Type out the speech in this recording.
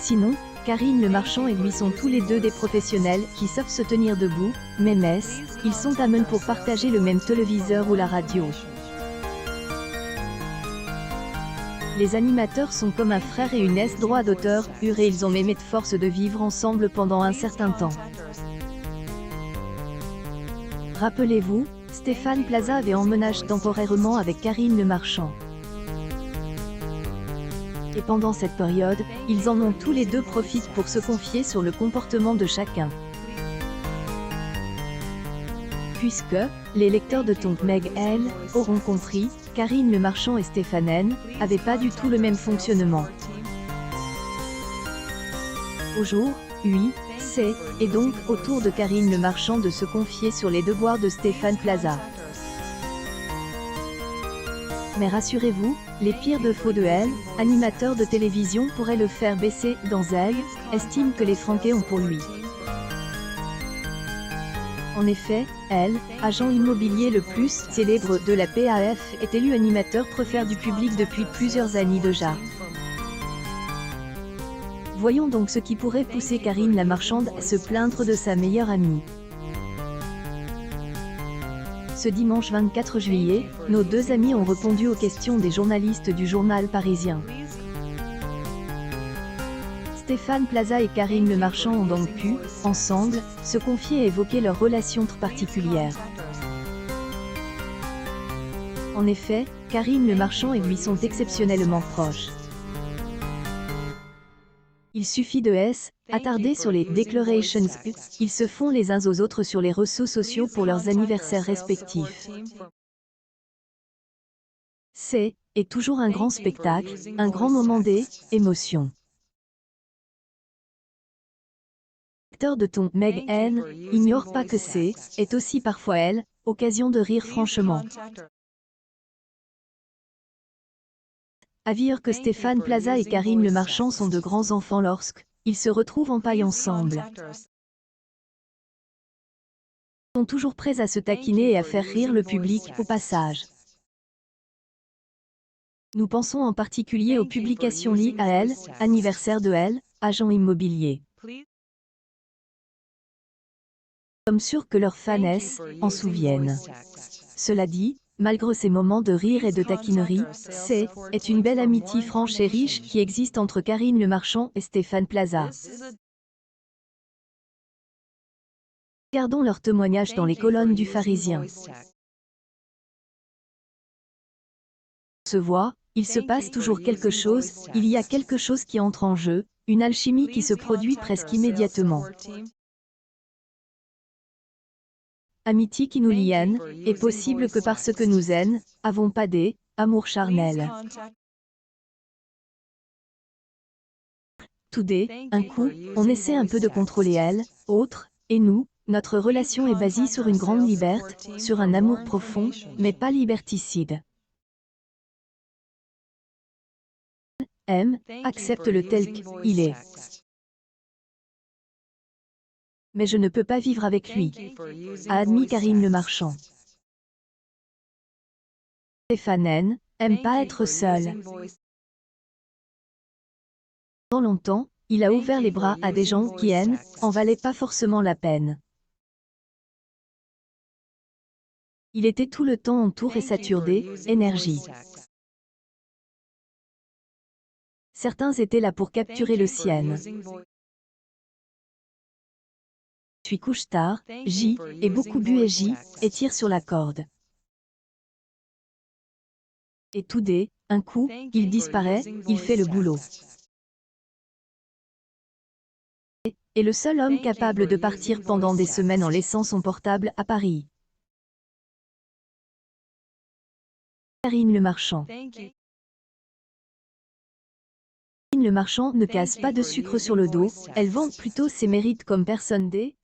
Sinon, Karine Le Marchand et lui sont tous les deux des professionnels qui savent se tenir debout, même ils sont amis pour partager le même téléviseur ou la radio. Les animateurs sont comme un frère et une droit d'auteur, et ils ont même de force de vivre ensemble pendant un certain temps. Rappelez-vous, Stéphane Plaza avait emménagé temporairement avec Karine Le Marchand. Et pendant cette période, ils en ont tous les deux profité pour se confier sur le comportement de chacun. Puisque, les lecteurs de Tonk Meg L auront compris, Karine Le Marchand et Stéphane N n'avaient pas du tout le même fonctionnement. Aujourd'hui, c'est donc au tour de Karine Le Marchand de se confier sur les devoirs de Stéphane Plaza. Mais rassurez-vous, les pires défauts de elle, animateur de télévision, pourraient le faire baisser dans elle, estime que les Franquets ont pour lui. En effet, elle, agent immobilier le plus célèbre de la PAF, est élu animateur préféré du public depuis plusieurs années déjà. Voyons donc ce qui pourrait pousser Karine La Marchande à se plaindre de sa meilleure amie. Ce dimanche 24 juillet, nos deux amis ont répondu aux questions des journalistes du journal parisien. Stéphane Plaza et Karine Le Marchand ont donc pu, ensemble, se confier et évoquer leur relation particulière. En effet, Karine Le Marchand et lui sont exceptionnellement proches. Il suffit de s'attarder sur les declarations qu'ils se font les uns aux autres sur les réseaux sociaux pour leurs anniversaires respectifs. C'est toujours un grand spectacle, un grand moment d'émotion. L'acteur de Tonk Meg N ignore pas que est aussi parfois occasion de rire franchement. À dire que Stéphane Plaza et Karine Le Marchand sont de grands enfants lorsqu'ils se retrouvent en paille ensemble. Ils sont toujours prêts à se taquiner et à faire rire le public au passage. Nous pensons en particulier aux publications liées à anniversaire de agent immobilier. Nous sommes sûrs que leurs fans en souviennent. Cela dit, malgré ces moments de rire et de taquinerie, est une belle amitié franche et riche qui existe entre Karine Le Marchand et Stéphane Plaza. Regardons leurs témoignages dans les colonnes du Parisien. On se voit, il se passe toujours quelque chose, il y a quelque chose qui entre en jeu, une alchimie qui se produit presque immédiatement. Amitié qui nous lie est possible que parce que nous avons pas amour charnel. Tout un coup, on essaie un peu de contrôler autre, et nous, notre relation est basée sur une grande liberté, sur un amour profond, mais pas liberticide. Accepte le tel qu'il est. Mais je ne peux pas vivre avec lui, a admis Karine Le Marchand. Stéphane N aime pas être seul. Pendant longtemps, il a ouvert les bras à des gens qui en valaient pas forcément la peine. Il était tout le temps entouré et saturé d'énergie. Certains étaient là pour capturer le sien. Puis couche tard, et beaucoup bu et tire sur la corde. Et tout un coup, il disparaît, il fait le boulot. Est le seul homme capable de partir pendant des semaines en laissant son portable à Paris. Karine Le Marchand. Karine Le Marchand ne casse pas de sucre sur le dos, elle vante plutôt ses mérites comme personne d'autre.